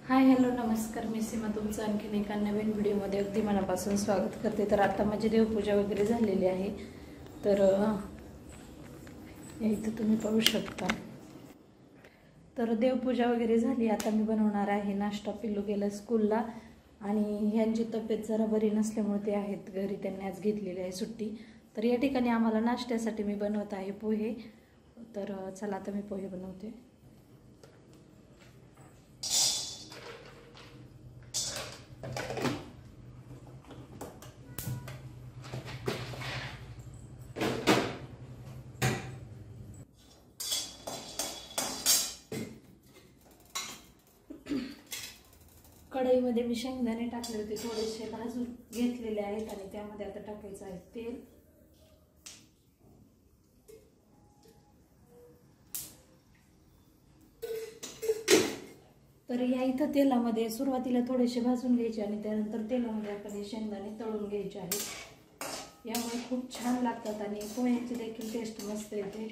Hi hello नमस्कार, मी सीमा तुमचं आणखीन एका नवीन व्हिडिओमध्ये अगदी मनापासून स्वागत करते। तर आता माझी देवपूजा वगैरे झालेली आहे। तर इथं तुम्ही पाहू शकता। तर देवपूजा वगैरे झाली। आता मी बनवणार आहे नाश्ता। पिल्लू गेला स्कूलला आणि ह्यांची तब्येत जरा बरी नसल्यामुळे ते आहेत घरी, त्यांनी आज घेतलेली आहे सुट्टी। तर या ठिकाणी आम्हाला नाश्त्यासाठी मी बनवत आहे पोहे। तर चला आता मी पोहे बनवते। कढईमध्ये मी शेंगदाणे टाकले होते, थोडेसे भाजून घेतलेले आहेत आणि त्यामध्ये आता टाकायचं आहे तेल। तर या इथं तेलामध्ये सुरुवातीला थोडेसे भाजून घ्यायचे आणि त्यानंतर तेलामध्ये आपण हे शेंगदाणे तळून घ्यायचे आहेत। यामुळे खूप छान लागतात आणि पोह्यांची देखील टेस्ट मस्त येते।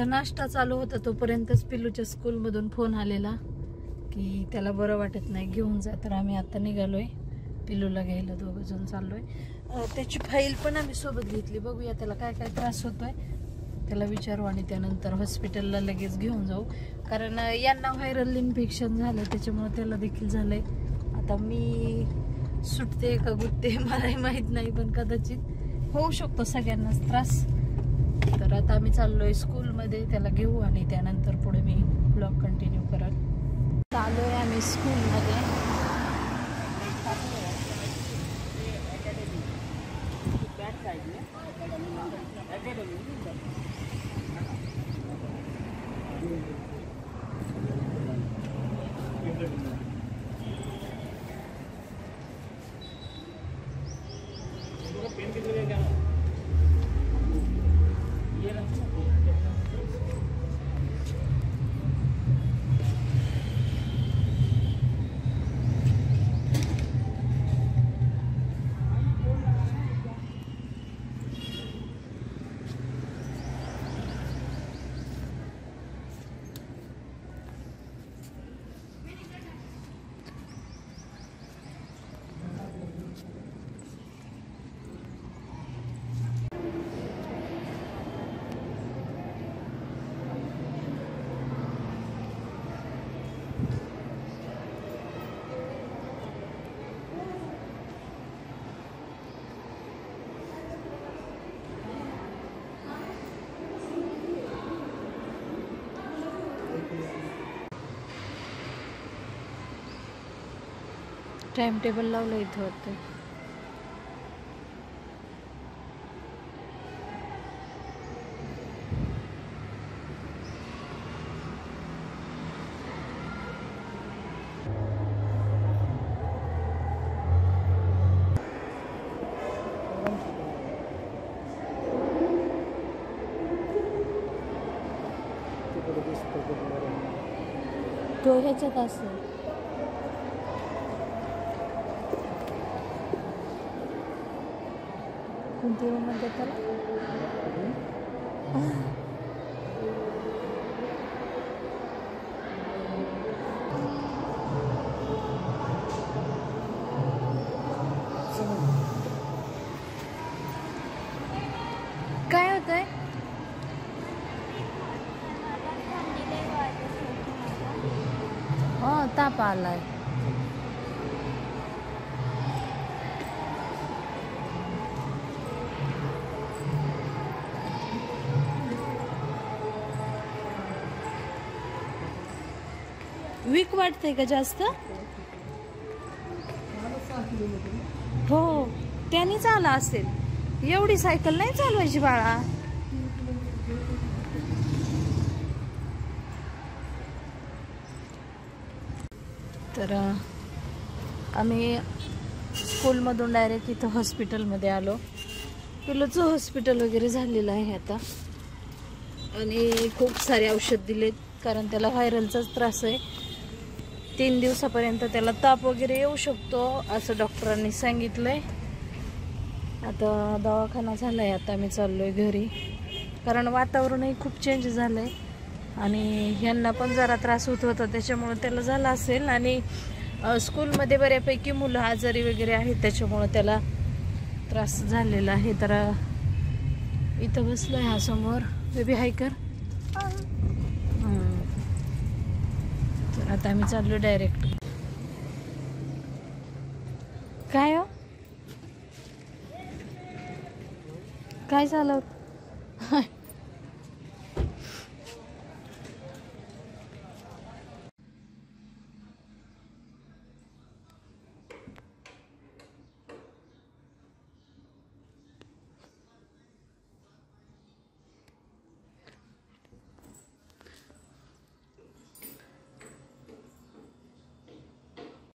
नाश्ता चालू होता तोपर्यंतच पिल्लूच्या स्कूलमधून फोन आलेला की त्याला बरं वाटत नाही, घेऊन जा। तर आम्ही आता निघालोय पिल्लूला घ्यायला, दोघं जण चाललोय। त्याची फाईल पण आम्ही सोबत घेतली, बघूया त्याला काय काय त्रास होतोय त्याला विचारू आणि त्यानंतर हॉस्पिटलला लगेच घेऊन जाऊ। कारण यांना व्हायरल इन्फेक्शन झालं, त्याच्यामुळे त्याला देखील झालंय। आता मी सुटते का गुटते मलाही माहित नाही, पण कदाचित होऊ शकतो सगळ्यांनाच त्रास। तर आता आम्ही चाललोय स्कूलमध्ये, त्याला घेऊ आणि त्यानंतर पुढे मी ब्लॉग कंटिन्यू कराल। चाललोय आम्ही स्कूलमध्ये। टाइम टेबल लावलं इथं वाटतं. तो ह्याच्यात असेल. कोणती रूम म्हणतात त्याला? काय होतंय? हो, ताप आलाय. वीक वाटतंय का जास्त? हो, त्यानेच आला असेल. एवढी सायकल नाही चालवायची बाळा. तर आम्ही स्कूलमधून डायरेक्ट इथं हॉस्पिटलमध्ये आलो. पिल्लूचं हॉस्पिटल वगैरे झालेलं आहे आता, आणि खूप सारे औषध दिलेत कारण त्याला व्हायरलचाच त्रास आहे. 3 दिवसापर्यंत त्याला ताप वगैरे येऊ शकतो असं डॉक्टरांनी सांगितलंय. आता दवाखाना झालाय. आता आम्ही चाललोय घरी कारण वातावरणही खूप चेंज झालंय आणि ह्यांना पण जरा त्रास होत होता त्याच्यामुळे त्याला झाला असेल. आणि स्कूलमध्ये बऱ्यापैकी मुलं आजारी वगैरे आहेत त्याच्यामुळे त्याला त्रास झालेला आहे. तर इथं बसलोय हा समोर. बेबी हाय कर. तर आता आम्ही चाललो डायरेक्ट. काय हो, काय झालं?